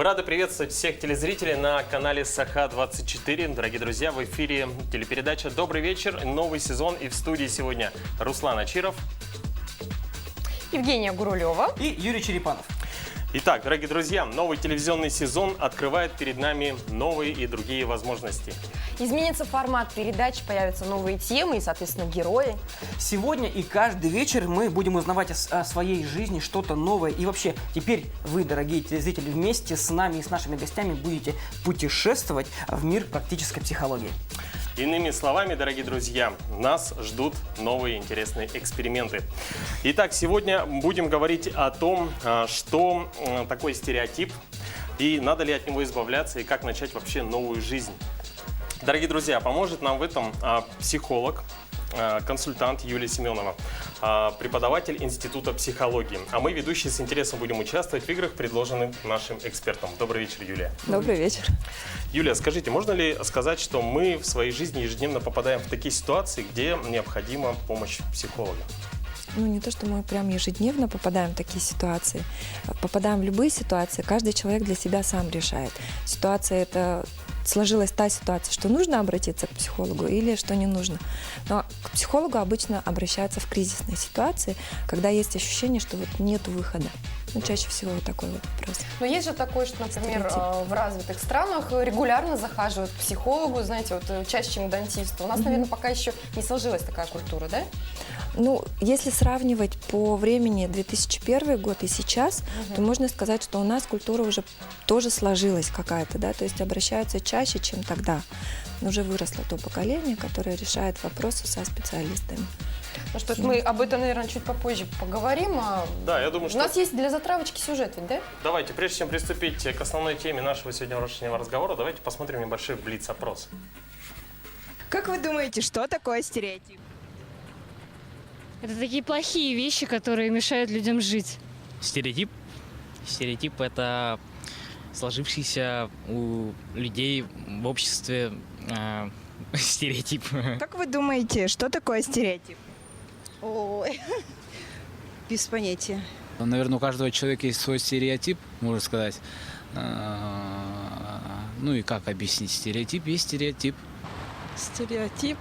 Мы рады приветствовать всех телезрителей на канале Саха-24. Дорогие друзья, в эфире телепередача «Добрый вечер», новый сезон. И в студии сегодня Руслан Ачиров, Евгения Гурулева и Юрий Черепанов. Итак, дорогие друзья, новый телевизионный сезон открывает перед нами новые и другие возможности. Изменится формат передач, появятся новые темы и, соответственно, герои. Сегодня и каждый вечер мы будем узнавать о своей жизни что-то новое. И вообще, теперь вы, дорогие телезрители, вместе с нами и с нашими гостями будете путешествовать в мир практической психологии. Иными словами, дорогие друзья, нас ждут новые интересные эксперименты. Итак, сегодня будем говорить о том, что такое стереотип, и надо ли от него избавляться, и как начать вообще новую жизнь. Дорогие друзья, поможет нам в этом психолог, консультант Юлия Семенова, преподаватель Института психологии. А мы, ведущие, с интересом будем участвовать в играх, предложенных нашим экспертам. Добрый вечер, Юлия. Добрый вечер. Юлия, скажите, можно ли сказать, что мы в своей жизни ежедневно попадаем в такие ситуации, где необходима помощь психолога? Ну, не то, что мы прям ежедневно попадаем в такие ситуации. Попадаем в любые ситуации, каждый человек для себя сам решает. Ситуация это... Сложилась та ситуация, что нужно обратиться к психологу или что не нужно. Но к психологу обычно обращаются в кризисной ситуации, когда есть ощущение, что вот нет выхода. Ну, чаще всего вот такой вот вопрос. Но есть же такое, что, например, в развитых странах регулярно захаживают к психологу, знаете, вот чаще, чем к дантисту. У нас, наверное, пока еще не сложилась такая культура, да? Ну, если сравнивать по времени 2001 год и сейчас, то можно сказать, что у нас культура уже тоже сложилась какая-то, да, то есть обращаются чаще, чем тогда. Уже выросло то поколение, которое решает вопросы со специалистами. Ну что ж, мы об этом, наверное, чуть попозже поговорим. Да, я думаю, что... У нас есть для затравочки сюжет ведь, да? Давайте, прежде чем приступить к основной теме нашего сегодняшнего разговора, давайте посмотрим небольшой блиц-опрос. Как вы думаете, что такое стереотип? Это такие плохие вещи, которые мешают людям жить. Стереотип? Стереотип – это сложившийся у людей в обществе стереотип. Как вы думаете, что такое стереотип? Ой, без понятия. Наверное, у каждого человека есть свой стереотип, можно сказать. Ну и как объяснить? Стереотип есть стереотип. Стереотип?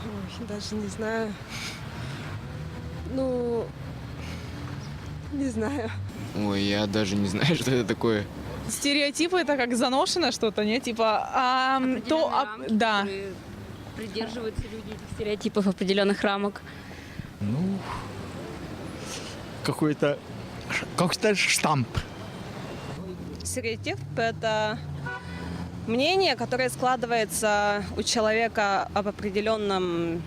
Ой, даже не знаю. Ну, не знаю. Ой, я даже не знаю, что это такое. Стереотипы это как заношено что-то, не? Типа, да. Придерживаются люди этих стереотипов, определенных рамок. Ну, какой-то штамп. Стереотип – это мнение, которое складывается у человека об определенном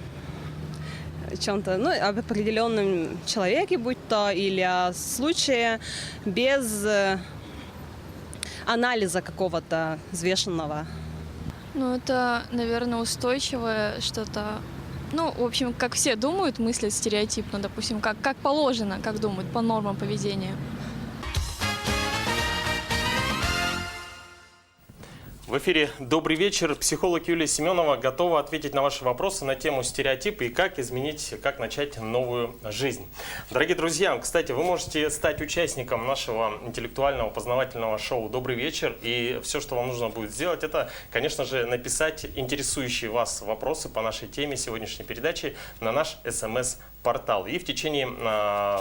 чем-то, ну, об определенном человеке, будь то, или о случае, без анализа какого-то взвешенного. Ну, это, наверное, устойчивое что-то. Ну, в общем, как все думают, мыслят стереотипно, допустим, как положено, как думают, по нормам поведения. В эфире «Добрый вечер». Психолог Юлия Семенова готова ответить на ваши вопросы на тему стереотипы и как изменить, как начать новую жизнь. Дорогие друзья, кстати, вы можете стать участником нашего интеллектуального познавательного шоу «Добрый вечер». И все, что вам нужно будет сделать, это, конечно же, написать интересующие вас вопросы по нашей теме сегодняшней передачи на наш СМС-портал. И в течение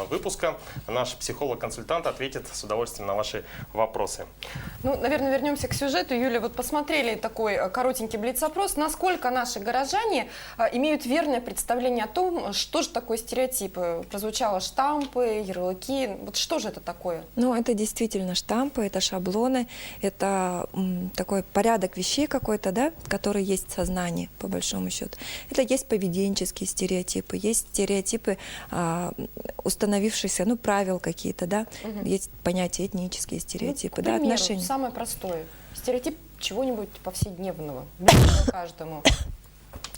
выпуска наш психолог-консультант ответит с удовольствием на ваши вопросы. Ну, наверное, вернемся к сюжету. Юля, вот посмотрели такой коротенький блиц-опрос. Насколько наши горожане имеют верное представление о том, что же такое стереотипы? Прозвучало штампы, ярлыки. Вот что же это такое? Ну, это действительно штампы, это шаблоны, это такой порядок вещей какой-то, да, который есть в сознании, по большому счету. Это есть поведенческие стереотипы, есть стереотипы, установившиеся, ну, правил какие-то, да, есть понятие этнические стереотипы, Ну, да, примеру, отношения. Самое простое. Стереотип чего-нибудь повседневного, близко каждому.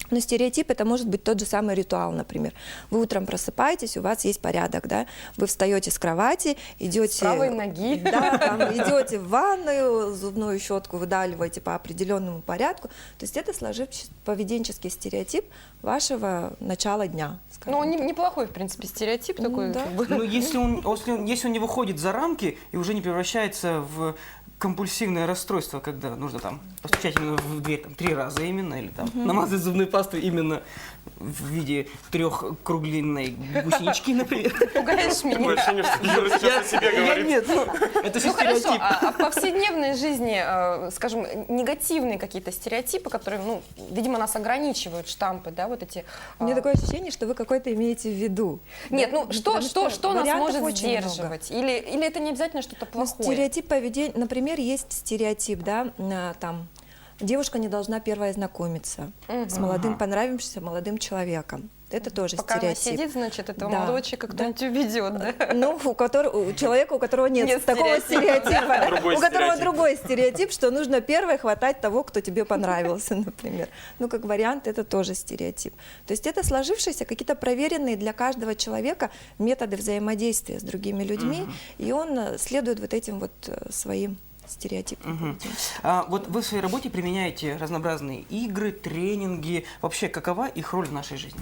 Но стереотип это может быть тот же самый ритуал, например. Вы утром просыпаетесь, у вас есть порядок, да? Вы встаете с кровати, идете... С правой ноги. Да, там, идете в ванную, зубную щетку выдавливаете по определенному порядку. То есть это сложившийся поведенческий стереотип вашего начала дня. Ну, он неплохой, в принципе, стереотип такой. Да. Но если он не выходит за рамки и уже не превращается в компульсивное расстройство, когда нужно там постучать именно в дверь 3 раза именно, или там намазать зубную пасту именно в виде 3-круглинной гусенички, например. Пугаешь меня. Такое ощущение, что Юра сейчас о себе говорит. Нет, это же Ну хорошо, стереотип. а в повседневной жизни, скажем, негативные какие-то стереотипы, которые, ну, видимо, нас ограничивают, штампы, да, вот эти... У меня такое ощущение, что вы какой-то имеете в виду. Нет, Да? ну что нас вариантов может очень много. сдерживать? Или это не обязательно что-то Ну, плохое? стереотип поведения, например, есть стереотип, да, там, девушка не должна первая знакомиться с молодым, понравившимся молодым человеком. Это тоже Пока она стереотип. сидит, значит, этого Да, молодого человека кто-нибудь уведет, да? Ну, у человека, у которого нет такого стереотипа, да? Другой У которого стереотип. другой стереотип, что нужно первой хватать того, кто тебе понравился, например. Ну, как вариант, это тоже стереотип. То есть это сложившиеся какие-то проверенные для каждого человека методы взаимодействия с другими людьми, и он следует вот этим вот своим стереотипам. Вот вы в своей работе применяете разнообразные игры, тренинги. Вообще, какова их роль в нашей жизни?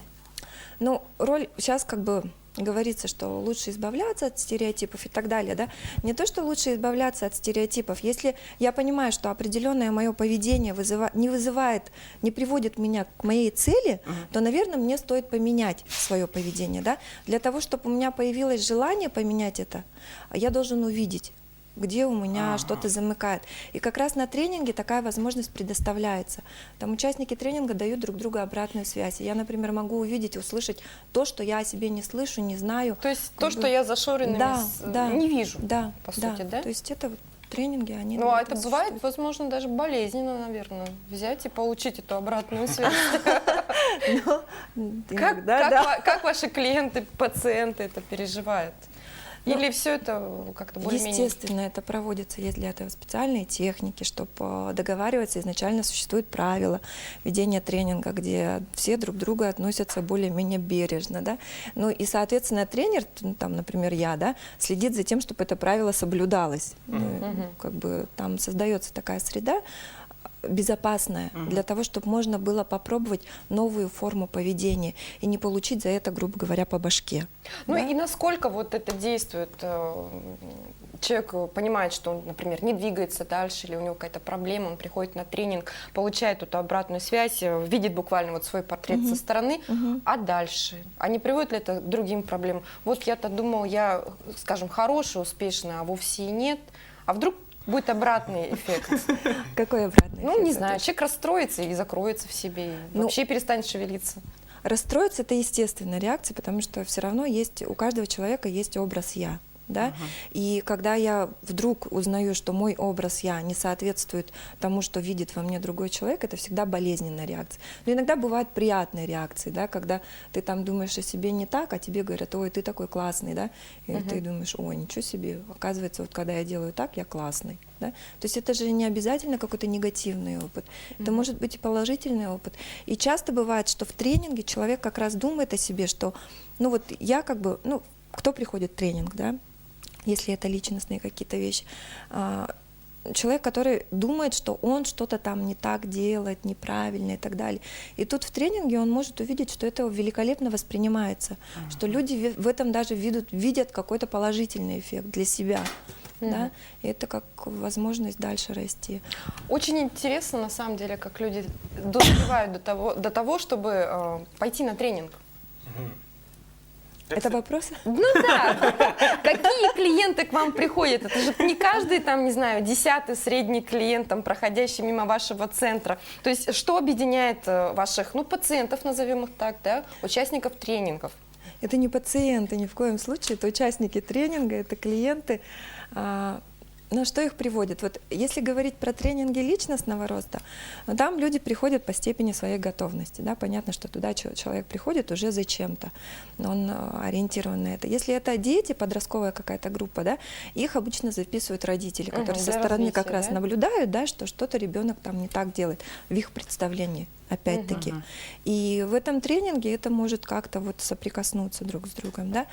Ну, роль сейчас как бы говорится, что лучше избавляться от стереотипов и так далее, да? Не то, что лучше избавляться от стереотипов. Если я понимаю, что определенное мое поведение не приводит меня к моей цели, то, наверное, мне стоит поменять свое поведение, да? Для того, чтобы у меня появилось желание поменять это, я должен увидеть, где у меня что-то замыкает. И как раз на тренинге такая возможность предоставляется. Там участники тренинга дают друг другу обратную связь. Я, например, могу увидеть, услышать то, что я о себе не слышу, не знаю. То есть то, что я зашоренными не вижу, по сути, да? То есть это вот тренинги, они... Ну, а это бывает, возможно, даже болезненно, наверное, взять и получить эту обратную связь. Как ваши клиенты, пациенты это переживают? Или все это как-то более-менее... Естественно, это проводится, есть для этого специальные техники, чтобы договариваться. Изначально существуют правила ведения тренинга, где все друг к другу относятся более-менее бережно, да. Ну и, соответственно, тренер, там, например, я, да, следит за тем, чтобы это правило соблюдалось. Как бы там создается такая среда безопасная для того, чтобы можно было попробовать новую форму поведения и не получить за это, грубо говоря, по башке. Ну да? и насколько вот это действует? Человек понимает, что он, например, не двигается дальше, или у него какая-то проблема, он приходит на тренинг, получает эту обратную связь, видит буквально вот свой портрет со стороны, а дальше? А не приводит ли это к другим проблемам? Вот я-то думал, я, скажем, хороший, успешный, а вовсе и нет. А вдруг будет обратный эффект? Какой обратный эффект? Ну, не знаю, человек расстроится и закроется в себе, и вообще перестанет шевелиться. Расстроиться — это естественная реакция, потому что все равно у каждого человека есть образ «я». Да? И когда я вдруг узнаю, что мой образ «я» не соответствует тому, что видит во мне другой человек, это всегда болезненная реакция. Но иногда бывают приятные реакции, да? Когда ты там думаешь о себе не так, а тебе говорят: ой, ты такой классный, да? И ты думаешь: ой, ничего себе, оказывается, вот когда я делаю так, я классный. Да? То есть это же не обязательно какой-то негативный опыт, это может быть и положительный опыт. И часто бывает, что в тренинге человек как раз думает о себе, что, ну вот я как бы, ну, кто приходит в тренинг, да? Если это личностные какие-то вещи. Человек, который думает, что он что-то там не так делает, неправильно и так далее. И тут в тренинге он может увидеть, что это великолепно воспринимается, что люди в этом даже видят какой-то положительный эффект для себя. Да? И это как возможность дальше расти. Очень интересно, на самом деле, как люди дозревают до того, чтобы пойти на тренинг. Это вопрос? Ну да. Какие клиенты к вам приходят? Это же не каждый, там, не знаю, 10-й средний клиент, там, проходящий мимо вашего центра. То есть что объединяет ваших, ну, пациентов, назовем их так, да, участников тренингов? Это не пациенты ни в коем случае, это участники тренинга, это клиенты. Но что их приводит? Вот если говорить про тренинги личностного роста, там люди приходят по степени своей готовности. Да? Понятно, что туда человек приходит уже зачем-то, он ориентирован на это. Если это дети, подростковая какая-то группа, да, их обычно записывают родители, которые со стороны как раз наблюдают, да, что что-то ребенок там не так делает в их представлении. Опять-таки. И в этом тренинге это может как-то вот соприкоснуться друг с другом. Да?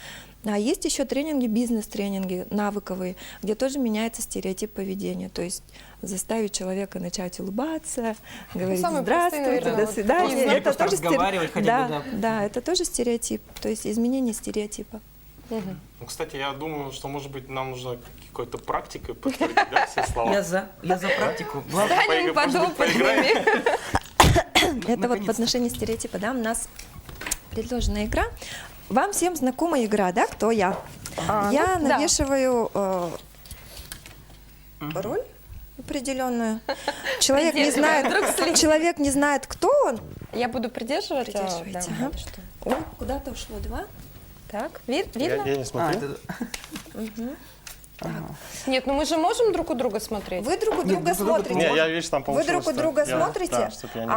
А есть еще тренинги, бизнес-тренинги, навыковые, где тоже меняется стереотип поведения. То есть заставить человека начать улыбаться, говорить здравствуйте, до свидания. Это тоже разговаривать хотя бы, да, это тоже стереотип, то есть изменение стереотипа. Ну, кстати, я думаю, что, может быть, нам нужно какой-то практикой подтвердить, да, все слова. Я за практику. Станем подопытными. Это вот в отношении стереотипа, да, у нас предложена игра. Вам всем знакома игра, да, кто я? Я ну, да. навешиваю роль определенную. Человек не знает, кто он. Я буду придерживать. Придерживайте, ага. Ой, куда-то ушло 2. Так, видно? Я не смотрю. Нет, ну мы же можем друг у друга смотреть. Вы друг у друга смотрите. Не, я, видишь, там Вы получилось. друг у друга Я- смотрите, да, чтоб я не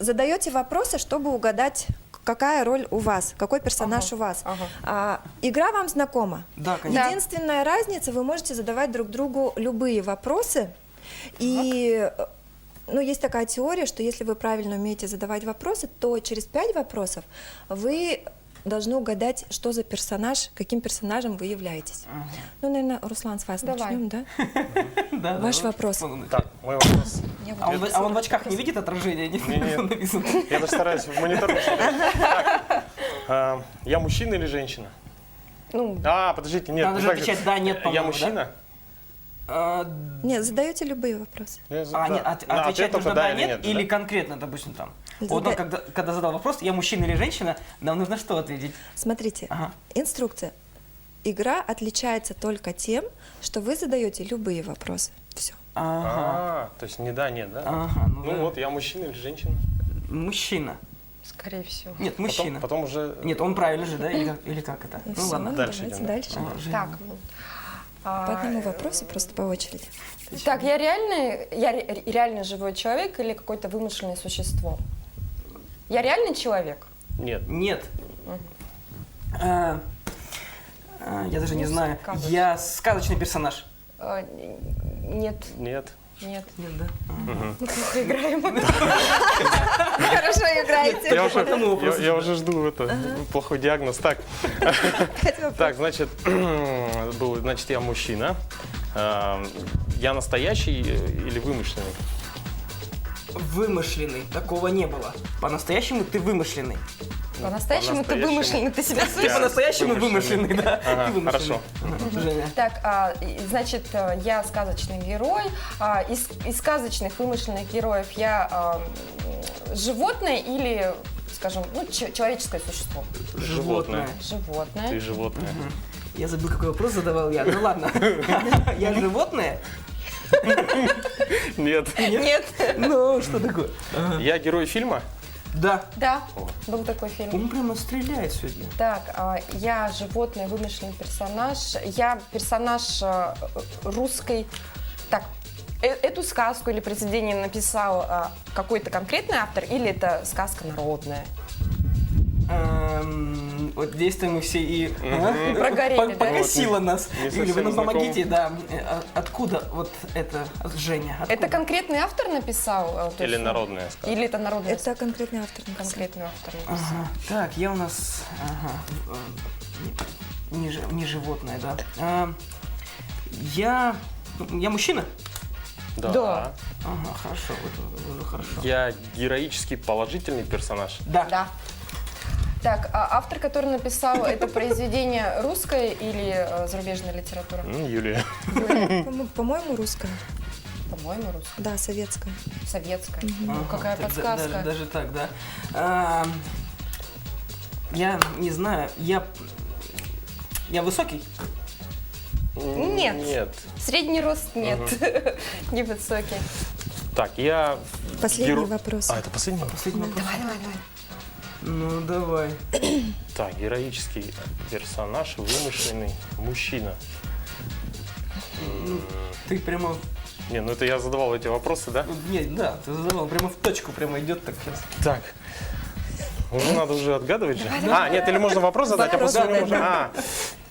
задаете вопросы, чтобы угадать, какая роль у вас, какой персонаж у вас. Игра вам знакома. Да, конечно. Единственная разница, вы можете задавать друг другу любые вопросы. И ну, есть такая теория, что если вы правильно умеете задавать вопросы, то через 5 вопросов вы должны угадать, что за персонаж, каким персонажем вы являетесь. Ну, наверное, Руслан, с вас Давай. начнем, да? Да, Ваш вопрос. Так, мой вопрос. А он в очках не видит отражения? Не, я даже стараюсь в монитор посмотреть. Так, я мужчина или женщина? Ну, Подождите, нет. Надо ну же так отвечать «да», «нет», Я по-моему, мужчина? Нет, задаете любые вопросы. Отвечать нужно «да», «нет» или конкретно, допустим, там. Вот он, когда задал вопрос, я мужчина или женщина, нам нужно что ответить? Смотрите, инструкция. Игра отличается только тем, что вы задаете любые вопросы. Все. То есть не да, нет, да? Ну вот, я мужчина или женщина? Мужчина. скорее всего. Нет, мужчина. Потом уже... Нет, он правильно же, да? Или как это? Ну ладно. Дальше давайте идем. дальше. Так, По одному вопросу, просто по очереди. так, я реально живой человек или какое-то вымышленное существо? Я реальный человек? Нет. Нет. Я даже не знаю. сказочный. Я сказочный персонаж. Нет. Нет. Нет. Нет, да? Мы плохо играем. Хорошо играете. Я уже жду это. Плохой диагноз. Так, значит, я мужчина. Я настоящий или вымышленный? Вымышленный. Такого не было. По-настоящему ты вымышленный. По-настоящему ты вымышленный, ты себя Ты слышишь? по-настоящему вымышленный, да. Ага, Ты вымышленный. хорошо. Женя. Так, значит, я сказочный герой. Из сказочных вымышленных героев я животное или, скажем, ну, человеческое существо? Животное. Животное. Ты животное. Я забыл, какой вопрос задавал я. Ну ладно. Я животное? Нет. Нет. Ну, что такое? Я герой фильма? Да. Да, был такой фильм. Он прямо стреляет сегодня. Так, я животное, вымышленный персонаж. Я персонаж русской... Так, эту сказку или произведение написал какой-то конкретный автор или это сказка народная? Вот действуем мы все и прогорели, да? покосило нас. Не Юля, вы нам совсем помогите, да. Откуда вот это, Женя? Это Откуда? конкретный автор написал? То Или есть, народная сказка? Или это народная Это конкретный автор. конкретный автор написал? Ага. Так, я у нас... не животное, да. Я мужчина? Да. Ага, хорошо, вот хорошо. Я героический положительный персонаж? Да. Да. Так, автор, который написал это произведение, русское или зарубежная литература? Юлия. По-моему, русская. По-моему, русская. Да, советская. Советская. Ну, какая подсказка. Даже так, да. Я не знаю, я высокий? Нет. Нет. Средний рост нет. Невысокий. Так, я... Последний вопрос. Это последний? Последний вопрос. Давай. Ну, давай. Так, героический персонаж, вымышленный мужчина. Ты прямо... Не, ну это я задавал эти вопросы, да? Нет, да, ты задавал, прямо в точку, прямо идет так сейчас. Так. Уже надо уже отгадывать же. Нет, или можно вопрос задать, а после него можно...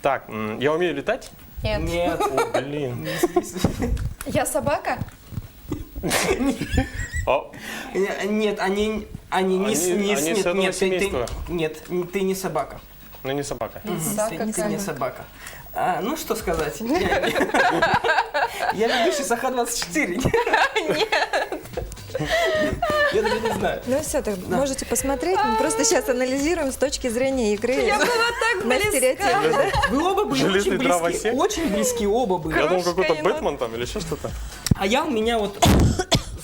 Так, я умею летать? Нет. Нет. О, блин. Я собака? Нет, они не с одного семейства. Нет, ты не собака. Ну, не собака. Ты не собака. Ну, что сказать? Я ведущий Саха-24. Я даже не знаю. Ну все, так можете посмотреть. Мы просто сейчас анализируем с точки зрения игры. Я была так на близка. стереотипы. Вы оба были Железный очень дрова близки. семь? Очень близки оба были. Я думал, какой-то енот. Бэтмен там или еще что-то. А я у меня вот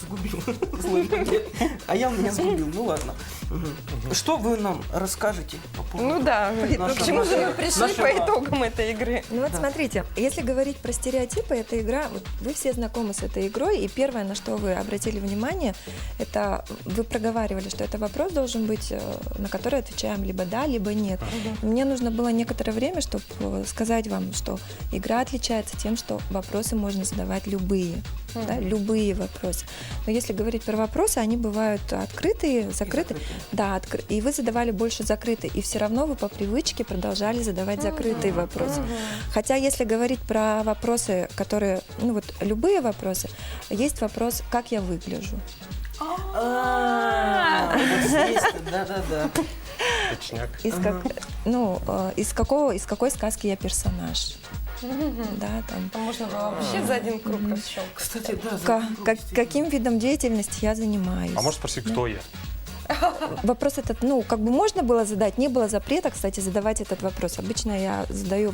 сгубил. Злой момент. А я у меня сгубил. Ну ладно. Мгм. Что вы нам расскажете по поводу? Ну да, Наша- к чему же мы пришли нашего- по итогам этой игры? Ну вот смотрите, если говорить про стереотипы, эта игра, вот вы все знакомы с этой игрой, и первое, на что вы обратили внимание, это вы проговаривали, что это вопрос должен быть, на который отвечаем либо да, либо нет. Мне нужно было некоторое время, чтобы сказать вам, что игра отличается тем, что вопросы можно задавать любые. Да, любые вопросы. Но если говорить про вопросы, они бывают открытые, закрытые. Да, и вы задавали больше закрытые, и все равно вы по привычке продолжали задавать закрытые вопросы. Хотя, если говорить про вопросы, которые, ну вот любые вопросы, есть вопрос, как я выгляжу. Вот здесь-то, да-да-да. Точняк. Из какой сказки я персонаж. Да, там. Там можно было вообще за один круг расщелкать. Кстати, да. Каким видом деятельности я занимаюсь. А может спросить, кто я? Вопрос этот, ну, как бы можно было задать, не было запрета, кстати, задавать этот вопрос. Обычно я задаю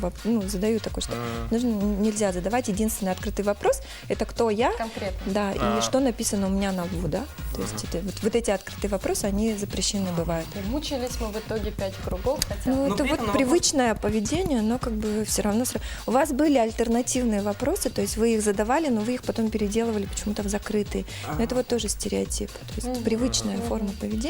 такой, что нельзя задавать. Единственный открытый вопрос – это кто я, Конкретно. да, и что написано у меня на лбу, да. То есть это, вот эти открытые вопросы, они запрещены бывают. И мучились мы в итоге 5 кругов, хотя... Ну, Но это при этом вот на привычное поведение, но как бы все равно... У вас были альтернативные вопросы, то есть вы их задавали, но вы их потом переделывали почему-то в закрытые. Но это вот тоже стереотип, то есть привычная форма поведения.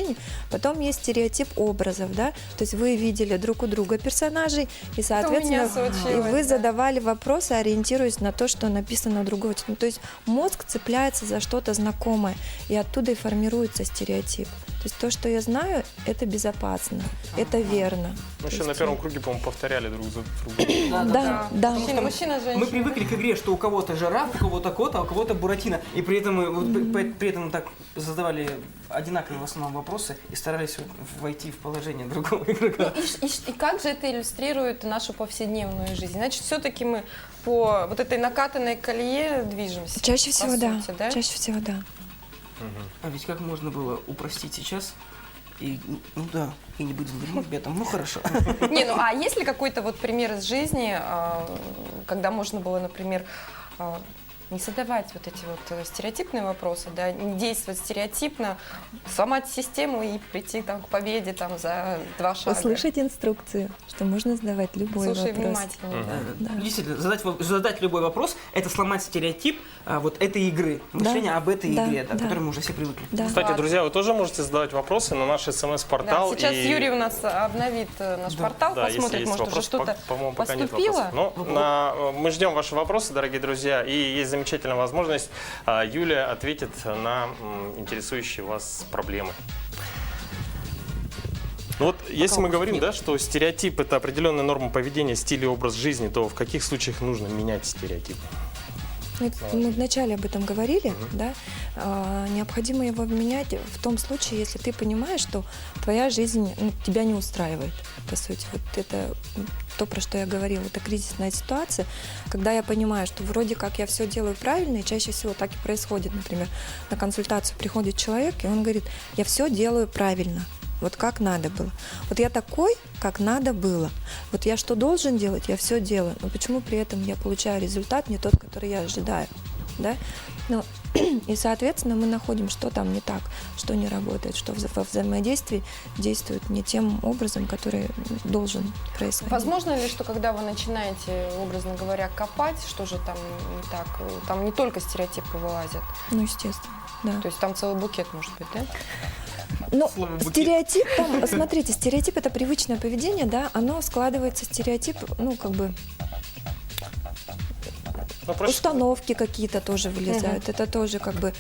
Потом есть стереотип образов, да, то есть вы видели друг у друга персонажей, и, соответственно, меня случилось, и вы да. задавали вопросы, ориентируясь на то, что написано у другого. Ну, то есть мозг цепляется за что-то знакомое, и оттуда и формируется стереотип. То есть то, что я знаю, это безопасно, это верно. Мы еще То на есть, первом круге, по-моему, повторяли друг за другом. Да. Мужчина, женщина. Мы привыкли к игре, что у кого-то жираф, у кого-то кот, а у кого-то буратино. И при этом мы при этом так задавали одинаковые в основном вопросы и старались войти в положение другого игрока. И как же это иллюстрирует нашу повседневную жизнь? Значит, все-таки мы по вот этой накатанной колее движемся. Чаще по всего, да. сути, да. Чаще всего, да. А ведь как можно было упростить сейчас и, ну да, и не быть злым ребятам, ну хорошо. Не, ну а есть ли какой-то вот пример из жизни, когда можно было, например, не задавать вот эти вот стереотипные вопросы, да, не действовать стереотипно, сломать систему и прийти там к победе там за 2 шага? Услышать инструкцию, что можно задавать любой Слушай вопрос. внимательно, да. Действительно, задать любой вопрос – это сломать стереотип вот этой игры, мышление об этой Да, игре, да, к да. которой мы уже все привыкли. Да. Кстати, друзья, вы тоже можете задавать вопросы на наш СМС-портал. Да, сейчас и- Юрий у нас обновит наш портал, Да, если посмотрит, есть может, уже вопросы, что-то по-моему, пока нет поступило. вопросов. Но мы ждем ваши вопросы, дорогие друзья, и есть замечательная возможность. Юлия ответит на интересующие вас проблемы. Ну вот, если мы говорим, да, что стереотип – это определенная норма поведения, стиль и образ жизни, то в каких случаях нужно менять стереотип? Мы вначале об этом говорили, да, необходимо его менять в том случае, если ты понимаешь, что твоя жизнь тебя не устраивает, по сути. Вот это то, про что я говорила, это кризисная ситуация, когда я понимаю, что вроде как я все делаю правильно, и чаще всего так и происходит. Например, на консультацию приходит человек, и он говорит, я все делаю правильно. Вот как надо было. Вот я такой, как надо было. Вот я что должен делать, я все делаю. Но почему при этом я получаю результат не тот, который я ожидаю? Да? Ну, и, соответственно, мы находим, что там не так, что не работает, что во взаимодействии действует не тем образом, который должен происходить. Возможно ли, что когда вы начинаете, образно говоря, копать, что же там не так, там не только стереотипы вылазят? Ну, естественно, да. То есть там целый букет может быть, да? Ну, стереотип, там, смотрите, стереотип – это привычное поведение, да, оно складывается, стереотип, ну, как бы, установки какие-то тоже вылезают. Это тоже как бы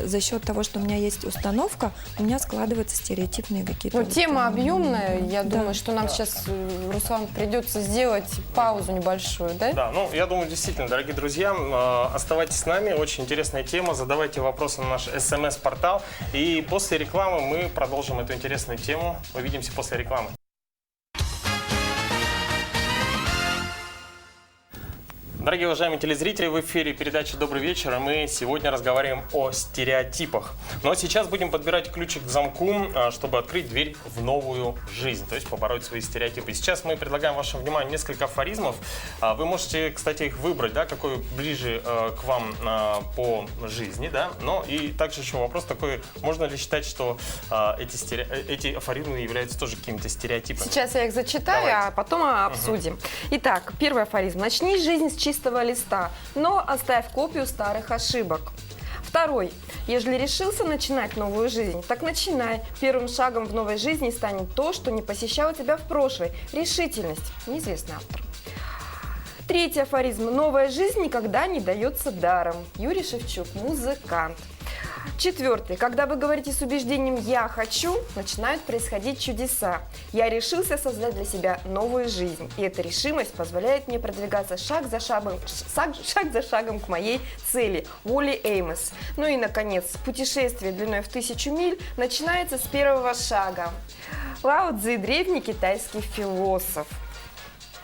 за счет того, что у меня есть установка, у меня складываются стереотипные какие-то. Ну, тема вот, объемная, я да. думаю, что нам сейчас, Руслан, придется сделать паузу небольшую, да? Да, ну, я думаю, действительно, дорогие друзья, оставайтесь с нами, очень интересная тема, задавайте вопросы на наш СМС-портал, и после рекламы мы продолжим эту интересную тему. Увидимся после рекламы. Дорогие уважаемые телезрители, в эфире передача «Добрый вечер», и мы сегодня разговариваем о стереотипах. Но сейчас будем подбирать ключик к замку, чтобы открыть дверь в новую жизнь, то есть побороть свои стереотипы. Сейчас мы предлагаем вашему вниманию несколько афоризмов. Вы можете, кстати, их выбрать, да, какой ближе к вам по жизни, да. Но и также еще вопрос такой, можно ли считать, что эти афоризмы являются тоже какими-то стереотипами? Сейчас я их зачитаю, Давайте. а потом обсудим. Итак, первый афоризм. Начни жизнь с чистого листа, но оставь копию старых ошибок. Второй. Ежели решился начинать новую жизнь, так начинай. Первым шагом в новой жизни станет то, что не посещало тебя в прошлой. Решительность. Неизвестный автор. Третий афоризм. Новая жизнь никогда не дается даром. Юрий Шевчук, музыкант. Четвертый. Когда вы говорите с убеждением «я хочу», начинают происходить чудеса. Я решился создать для себя новую жизнь. И эта решимость позволяет мне продвигаться шаг за шагом к моей цели. Уолли Эймос. Ну и, наконец, путешествие длиной в 1000 миль начинается с первого шага. Лао Цзи, древний китайский философ.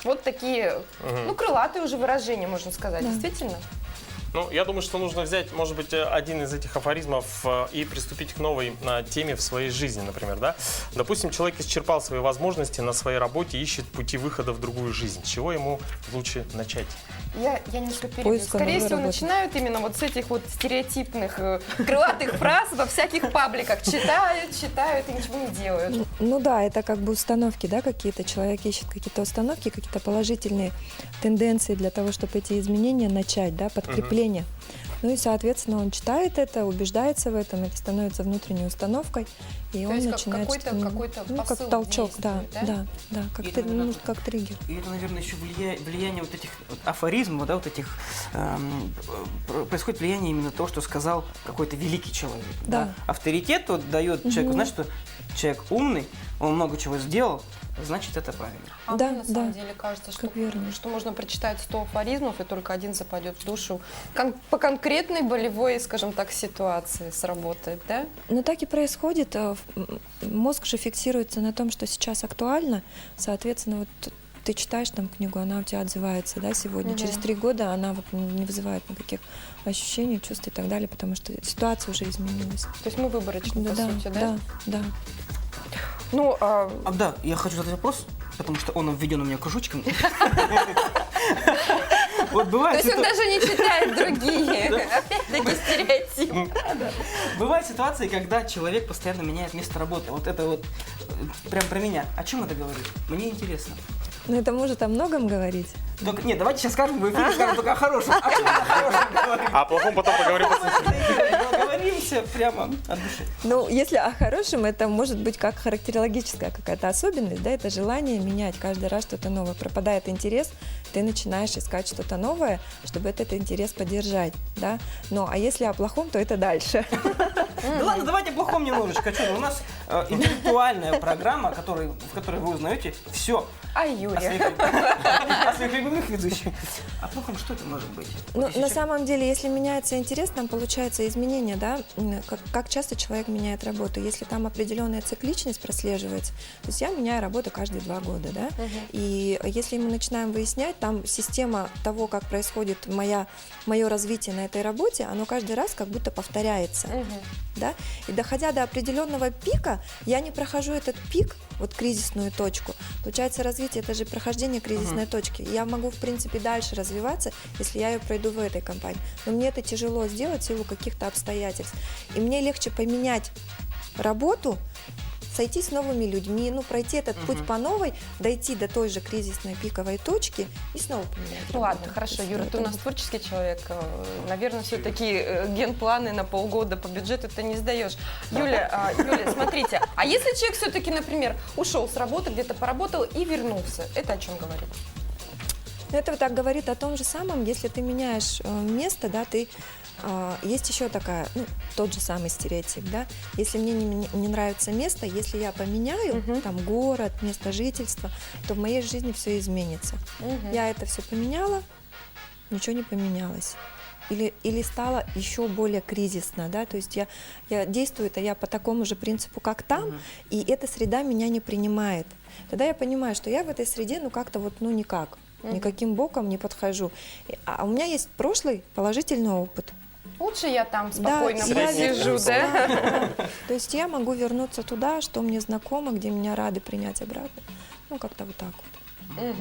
Вот такие, крылатые уже выражения, можно сказать. Да. Действительно? Ну, я думаю, что нужно взять, может быть, один из этих афоризмов и приступить к новой теме в своей жизни, например, да? Допустим, человек исчерпал свои возможности на своей работе, ищет пути выхода в другую жизнь. С чего ему лучше начать? Я немножко перебью. Поиска Скорее новой всего, работы. начинают именно вот с этих вот стереотипных крылатых фраз во всяких пабликах. Читают и ничего не делают. Ну да, это как бы установки, да, какие-то. Человек ищет какие-то установки, какие-то положительные тенденции для того, чтобы эти изменения начать, да, подкрепление. Ну и, соответственно, он читает это, убеждается в этом, это становится внутренней установкой, и То он есть начинает... какой-то ну, посыл как толчок, действует, да, как, И это, наверное, ну, как триггер. И это, наверное, еще влияние вот этих вот афоризмов, да, вот этих, происходит влияние именно того, что сказал какой-то великий человек. Да. Авторитет вот дает человеку, значит, что человек умный, он много чего сделал, значит, это правильно. А Да, мне на самом да. деле кажется, Как верно. что можно прочитать 100 афоризмов, и только один западет в душу. По конкретной болевой, скажем так, ситуации сработает, да? Ну так и происходит. Мозг же фиксируется на том, что сейчас актуально. Соответственно, вот ты читаешь там книгу, она у тебя отзывается, да, сегодня. Через 3 года она вот не вызывает никаких ощущений, чувств и так далее, потому что ситуация уже изменилась. То есть мы выборочно, по сути, да? Да, да. Ну, Да, я хочу задать вопрос, потому что он обведен у меня кружочком. Вот то бывает... есть он даже не читает другие. Опять-таки стереотип. Бывают ситуации, когда человек постоянно меняет место работы. Вот это вот прям про меня. О чем это говорит? Мне интересно. Но это может о многом говорить. Только, нет, давайте сейчас скажем в эфире, скажем только о хорошем. О чем о хорошем говорим? А о плохом потом поговорим после эфира. Договоримся прямо от души. Ну, если о хорошем, это может быть как характерологическая какая-то особенность, да, это желание менять каждый раз что-то новое. Пропадает интерес, ты начинаешь искать что-то новое, чтобы этот интерес поддержать, да. Ну, а если о плохом, то это дальше. Да ладно, давайте о плохом немножечко. Что, у нас интеллектуальная программа, в которой вы узнаете все А о Юре? своих любимых ведущих. О плохом что это может быть? Ну, Вот на если самом деле, если меняется интерес, там получается изменение, да, как часто человек меняет работу. Если там определенная цикличность прослеживается, то есть я меняю работу каждые 2 года, да, и если мы начинаем выяснять, там система того, как происходит мое развитие на этой работе, оно каждый раз как будто повторяется, да, и доходя до определенного пика, я не прохожу этот пик, вот кризисную точку. Получается, развитие — это же прохождение кризисной точки. Я могу, в принципе, дальше развиваться, если я ее пройду в этой компании. Но мне это тяжело сделать в силу каких-то обстоятельств. И мне легче поменять работу, сойти с новыми людьми, ну, пройти этот путь по новой, дойти до той же кризисной пиковой точки и снова поменять Ну работу. ладно, хорошо, То есть Юра, это ты у нас вот- творческий человек. Наверное, все-таки генпланы на полгода по бюджету ты не сдаешь. Юля, смотрите, а если человек все-таки, например, ушел с работы, где-то поработал и вернулся, это о чем говорит? Ну, это вот так говорит о том же самом, если ты меняешь место, да, ты есть еще такая, ну, тот же самый стереотип, да, если мне не нравится место, если я поменяю там город, место жительства, то в моей жизни все изменится. Я это все поменяла, ничего не поменялось. Или стало еще более кризисно, да, то есть я действую, я по такому же принципу, как там, и эта среда меня не принимает. Тогда я понимаю, что я в этой среде, ну, как-то вот, ну, никак. никаким боком не подхожу. А у меня есть прошлый положительный опыт. Лучше я там спокойно я посижу, да? То есть я могу вернуться туда, что мне знакомо, где меня рады принять обратно. Ну, как-то вот так вот.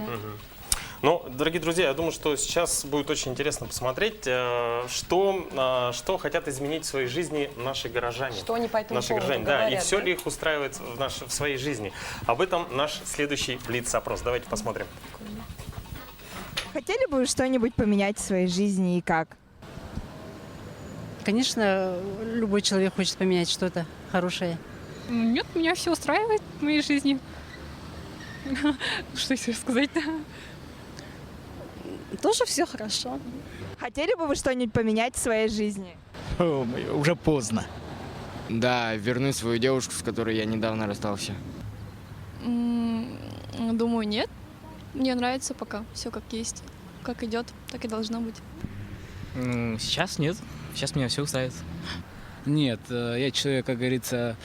Ну, дорогие друзья, я думаю, что сейчас будет очень интересно посмотреть, что хотят изменить в своей жизни наши горожане. Что они по этому наши поводу горожане, да, и говорят, все да? ли их устраивает в своей жизни. Об этом наш следующий блиц-опрос. Давайте посмотрим. Хотели бы вы что-нибудь поменять в своей жизни и как? Конечно, любой человек хочет поменять что-то хорошее. Нет, меня все устраивает в моей жизни. Что еще сказать-то? Тоже все хорошо. Хотели бы вы что-нибудь поменять в своей жизни? Уже поздно. Да, вернуть свою девушку, с которой я недавно расстался. Думаю, нет. Мне нравится пока все как есть. Как идет, так и должно быть. Сейчас нет. Сейчас меня все устраивает. Нет, я человек, как говорится,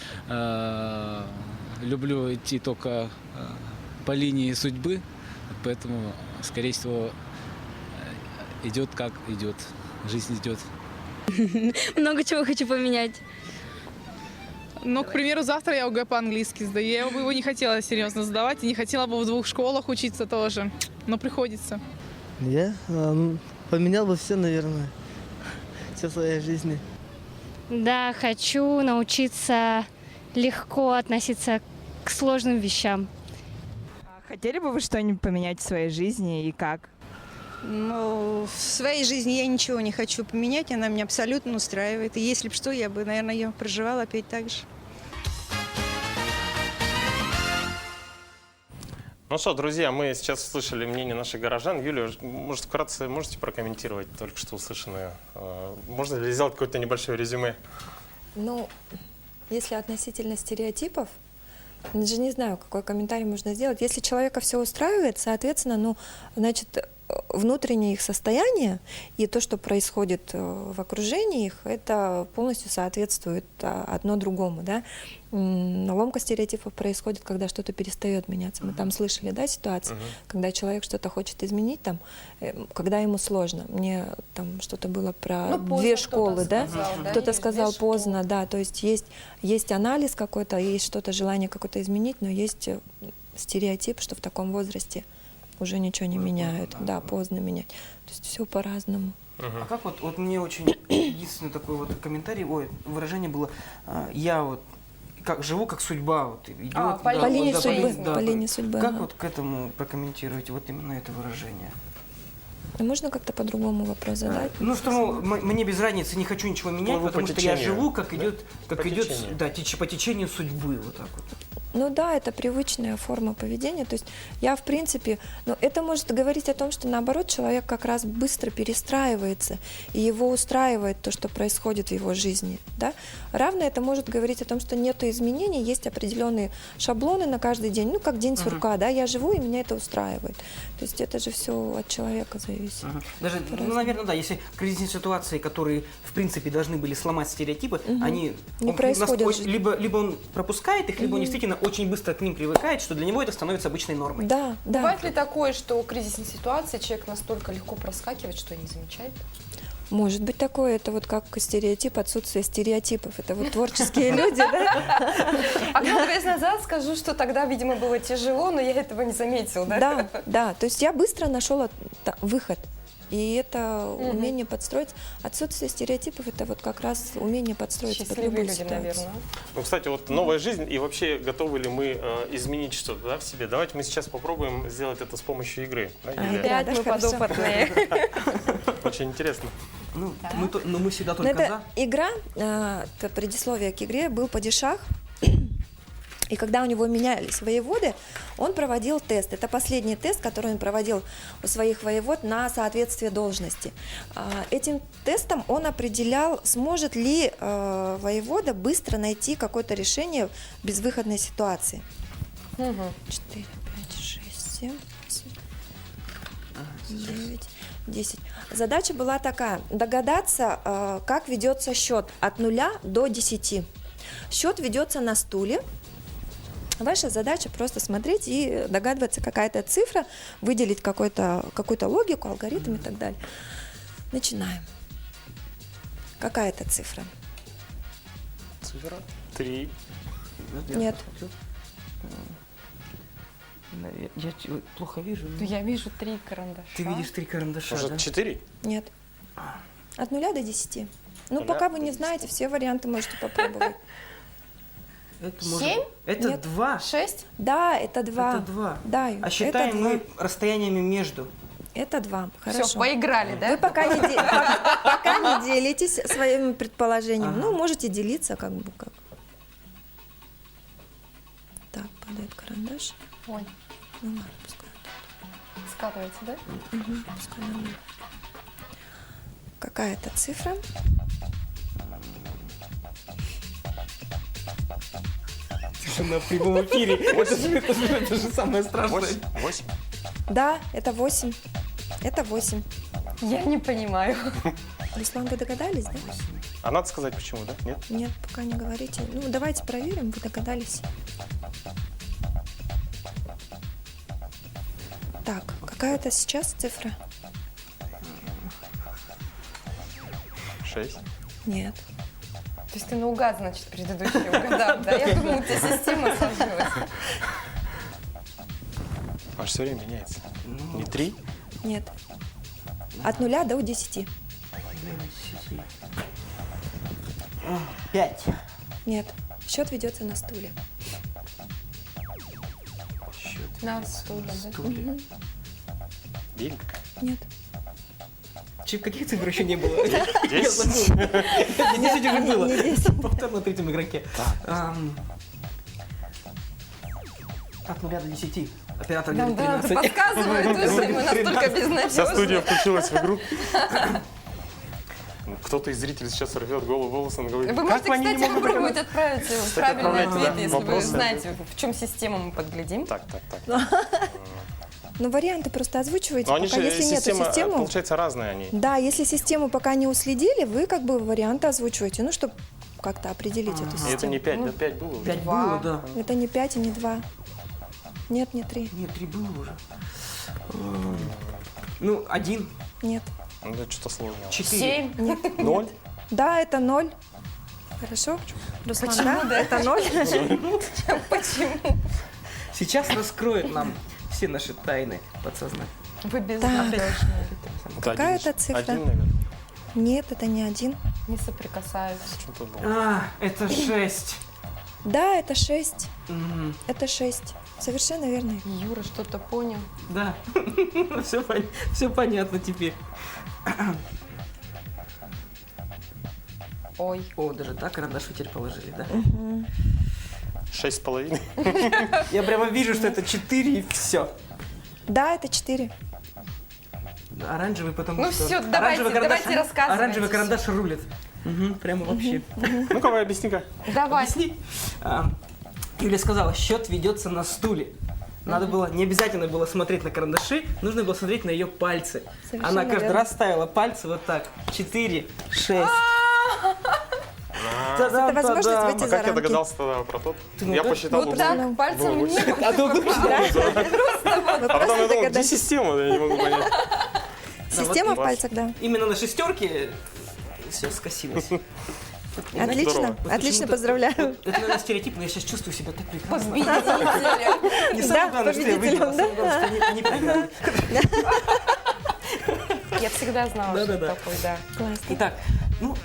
люблю идти только по линии судьбы, поэтому, скорее всего, идет как идет, жизнь идет. Много чего хочу поменять. Ну, к примеру, завтра я ОГЭ по-английски сдаю. Я бы его не хотела серьезно сдавать и не хотела бы в 2 школах учиться тоже, но приходится. Я поменял бы все, наверное, все в своей жизни. Да, хочу научиться легко относиться к сложным вещам. Хотели бы вы что-нибудь поменять в своей жизни и как? Ну, в своей жизни я ничего не хочу поменять, она меня абсолютно устраивает. И если бы что, я бы, наверное, ее проживала опять так же. Ну что, друзья, мы сейчас услышали мнение наших горожан. Юлия, может, вкратце можете прокомментировать только что услышанное? Можно ли сделать какое-то небольшое резюме? Ну, если относительно стереотипов, даже не знаю, какой комментарий можно сделать. Если человека все устраивает, соответственно, ну, значит, внутреннее их состояние и то, что происходит в окружении их, это полностью соответствует одно другому, да. Ломка стереотипов происходит, когда что-то перестает меняться. Мы там слышали, да, ситуации, когда человек что-то хочет изменить, там, когда ему сложно. Мне там что-то было про 2 школы, да? Кто-то сказал поздно, да, то есть есть анализ какой-то, есть что-то, желание какое-то изменить, но есть стереотип, что в таком возрасте уже ничего не меняют, да, поздно менять. То есть все по-разному. А как вот мне очень единственный такой вот комментарий, выражение было, я вот как живу, как судьба вот идет. По линии судьбы. По линии судьбы. Как вот к этому прокомментируете вот именно это выражение? Можно как-то по-другому вопрос задать? Ну что, мне без разницы, не хочу ничего менять, потому что я живу, как идет, да, по течению судьбы, вот так вот. Ну да, это привычная форма поведения. То есть я, в принципе, но это может говорить о том, что наоборот человек как раз быстро перестраивается, и его устраивает то, что происходит в его жизни. Да? Равно это может говорить о том, что нет изменений, есть определенные шаблоны на каждый день, ну как день сурка, да, я живу, и меня это устраивает. То есть это же все от человека зависит. Даже, ну, наверное, да, если кризисные ситуации, которые, в принципе, должны были сломать стереотипы, они не происходят. Либо он пропускает их, либо он действительно очень быстро к ним привыкает, что для него это становится обычной нормой. Да, да. Бывает ли такое, что в кризисной ситуации человек настолько легко проскакивает, что не замечает? Может быть такое, это вот как стереотип, отсутствие стереотипов. Это вот творческие люди, да? А много лет назад скажу, что тогда, видимо, было тяжело, но я этого не заметила, да? Да, да. То есть я быстро нашла выход. И это умение подстроить. Отсутствие стереотипов — это вот как раз умение подстроиться под любую ситуацию. Наверное. Ну, кстати, вот новая жизнь, и вообще готовы ли мы изменить что-то, да, в себе? Давайте мы сейчас попробуем сделать это с помощью игры. Да, опять мы подопытные. Очень интересно. Ну, мы всегда только за. Игра, это предисловие к игре, был падишах. И когда у него менялись воеводы, он проводил тест. Это последний тест, который он проводил у своих воевод на соответствие должности. Этим тестом он определял, сможет ли воевода быстро найти какое-то решение в безвыходной ситуации. 4, 5, 6, 7, 9, 10. Задача была такая: догадаться, как ведется счет от 0 до 10. Счет ведется на стуле. Ваша задача просто смотреть и догадываться, какая-то цифра, выделить какую-то логику, алгоритм и так далее. Начинаем. Какая это цифра? Цифра 3. Нет. Я плохо вижу. Ну, я вижу 3 карандаша. Ты видишь 3 карандаша, Может, да? 4? Нет. От 0 до 10. Ну, 0 пока вы до не 10. знаете, все варианты можете попробовать. Это 7? Это Нет. 2. 6? Да, это 2. Это 2. Да, А считаем это мы 2. расстояниями между. Это 2. Хорошо. Все, поиграли, да? Вы пока не делитесь своим предположением. Ага. Ну, можете делиться как бы как. Так, падает карандаш. Ой, Ну ладно, пускай. скатывается, да? Мгм, пускай нормально. Какая-то цифра. Тишина в прямом эфире. Это же самое страшное. 8. Да, это 8. Это 8. Я не понимаю. Руслан, вы догадались, да? А надо сказать почему, да? Нет? Нет, пока не говорите. Ну, давайте проверим, вы догадались. Так, какая это сейчас цифра? 6. Нет. То есть ты наугад, значит, предыдущий угадал, да? Я думаю, у тебя система сложилась. Аж все время меняется. Не 3? Нет. От 0 до 10. 5. Нет. Счет ведется на стуле. На стуле, да? Мгм. 9. Нет. Каких цифр еще не было? 10. Я забыл. 10 уже было. Не 10. Повтор на третьем игроке. От 0 до 10. Оператор Да, говорит да, 13. подсказывают уже, мы настолько безнадежны. Вся студия включилась в игру. Кто-то из зрителей сейчас рвет голову волосы, он говорит, Вы можете, они не кстати, могут попробовать догадаться?» отправить Кстати, правильный отправляйте, да, ответ, если вы вопросы. знаете, в чем систему мы подглядим. Так. Ну, варианты просто озвучивайте. Но они Пока, же, если нет систему, получается, разные они. да, если систему пока не уследили, вы как бы варианты озвучиваете, ну, чтобы как-то определить эту И систему. это не 5, да? 5 было уже. 5 было, да. Это не 5 и не 2. Нет, не 3. Нет, 3 было уже. Ну, 1. Нет. Ну, это что-то сложное. 4. 7. Нет. 0? Да, это 0. Хорошо? Руслан, Почему, да? Это 0. Почему? Сейчас раскроет нам все наши тайны подсознания. Вы безнадежны. Какая это цифра? 1, наверное. Нет, это не 1. Не соприкасаются. Что-то было. Это 6. Да, это 6. Это 6. Совершенно верно. Юра что-то понял. Да. Все понятно теперь. Ой. О, даже так карандаш теперь положили, да? 6,5. Я прямо вижу, что это 4 и все. Да, это 4. Оранжевый, потому Ну что... всё, давайте рассказывайте. Оранжевый карандаш рулит. Прямо вообще. Ну-ка, вы объясни-ка. Давай. Объясни. Юля сказала, счет ведется на стуле. Надо было, не обязательно было смотреть на карандаши, нужно было смотреть на ее пальцы. Совершенно Она каждый верно. раз ставила пальцы вот так. 4, 6. Это возможность А выйти за как я рамки. догадался тогда про тот? ну Я да. посчитал. Вот был так, был пальцем больше. мне. А то Вы А потом я просто думал, где догадались. система? Я не могу понять. Система в вот пальцах, да. Именно на шестерке все скосилось. Отлично. здорово. Отлично, поздравляю. Это, наверное, стереотип, но я сейчас чувствую себя так прекрасно. Победителя. Не Да, самое главное, что я выиграл, победителем, самое главное, что они проиграли. Я всегда знала, что Да-да-да. такой, да. Классно. Итак,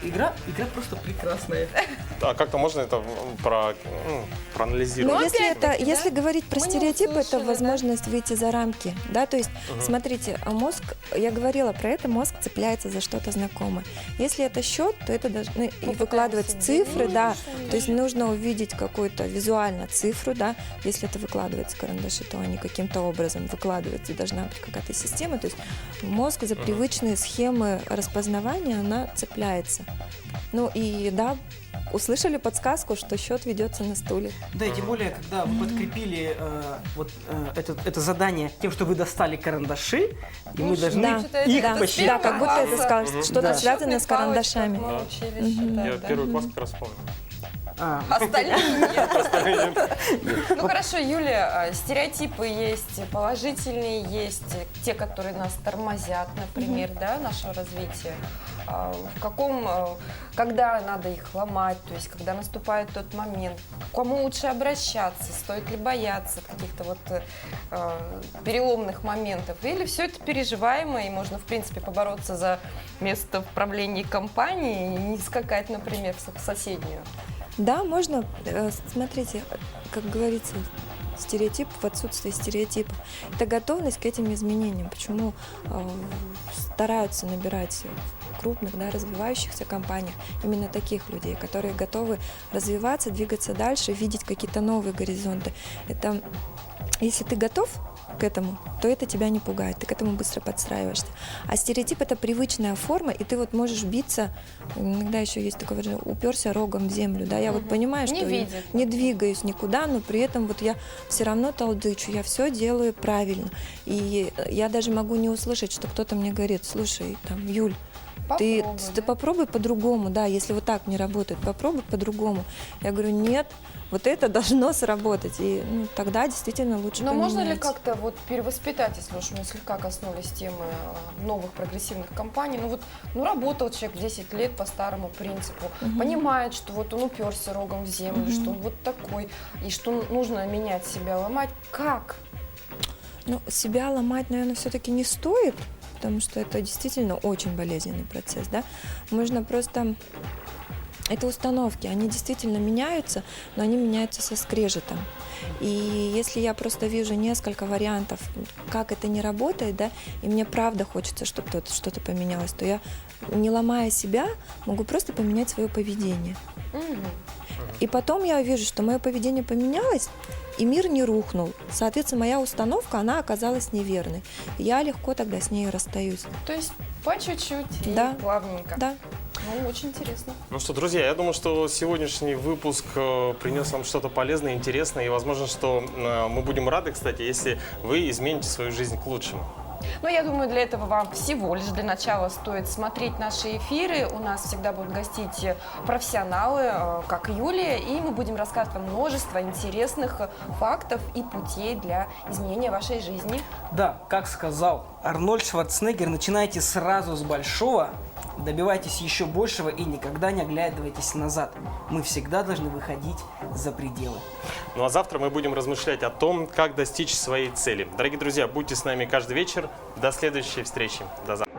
игра просто прекрасная. А как-то можно это Ну, проанализировать? если говорить про Мы не стереотип, это услышали, да? возможность выйти за рамки, да, то есть, смотрите, мозг, я говорила про это, мозг цепляется за что-то знакомое. Если это счет, то это должны и выкладывать цифры, да, то есть нужно увидеть какую-то визуально цифру, да, если это выкладывается карандаши, то они каким-то образом выкладываются, должна быть какая-то система, то есть мозг за привычные схемы распознавания, она цепляется. Ну и да, услышали подсказку, что счет ведется на стуле. Да, и тем более, когда вы подкрепили это задание тем, что вы достали карандаши, и мы должны Да, их да, посчитать. да, как будто это что-то Да. связано с карандашами. Я первый класс как раз помню. Остальные нет. Ну хорошо, Юля, стереотипы есть положительные, есть те, которые нас тормозят, например, да, нашего развития. Когда надо их ломать, то есть когда наступает тот момент, к кому лучше обращаться, стоит ли бояться каких-то вот переломных моментов, или все это переживаемо, и можно, в принципе, побороться за место в правлении компании и не скакать, например, в соседнюю. Да, можно. Смотрите, как говорится, стереотип в отсутствии стереотипа. Это готовность к этим изменениям. Почему стараются набирать в крупных, да, развивающихся компаниях именно таких людей, которые готовы развиваться, двигаться дальше, видеть какие-то новые горизонты. Это если ты готов к этому, то это тебя не пугает, ты к этому быстро подстраиваешься. А стереотип — это привычная форма, и ты вот можешь биться, иногда еще есть такое выражение, уперся рогом в землю, да, я вот понимаю, что я не двигаюсь никуда, но при этом вот я все равно толдычу, я все делаю правильно. И я даже могу не услышать, что кто-то мне говорит: слушай, там, Юль, ты попробуй по-другому, да, если вот так не работает, попробуй по-другому. Я говорю: нет, вот это должно сработать, и тогда действительно лучше Но поменять. можно ли как-то вот перевоспитать, если уж мы слегка коснулись темы новых прогрессивных компаний, работал человек 10 лет по старому принципу, понимает, что вот он уперся рогом в землю, что он вот такой, и что нужно менять себя, ломать. Как? Ну, себя ломать, наверное, все-таки не стоит, потому что это действительно очень болезненный процесс, да. Можно просто... Это установки, они действительно меняются, но они меняются со скрежетом. И если я просто вижу несколько вариантов, как это не работает, да, и мне правда хочется, чтобы что-то поменялось, то я, не ломая себя, могу просто поменять свое поведение. И потом я вижу, что мое поведение поменялось, и мир не рухнул. Соответственно, моя установка, она оказалась неверной. Я легко тогда с ней расстаюсь. То есть по чуть-чуть да. и плавненько. Да. Ну, очень интересно. Ну что, друзья, я думаю, что сегодняшний выпуск принес вам что-то полезное, интересное, и возможно, что мы будем рады, кстати, если вы измените свою жизнь к лучшему. Но я думаю, для этого вам всего лишь для начала стоит смотреть наши эфиры. У нас всегда будут гостить профессионалы, как Юлия, и мы будем рассказывать вам множество интересных фактов и путей для изменения вашей жизни. Да, как сказал Арнольд Шварценеггер, начинайте сразу с большого, добивайтесь еще большего и никогда не оглядывайтесь назад. Мы всегда должны выходить за пределы. Ну а завтра мы будем размышлять о том, как достичь своей цели. Дорогие друзья, будьте с нами каждый вечер. До следующей встречи. До завтра.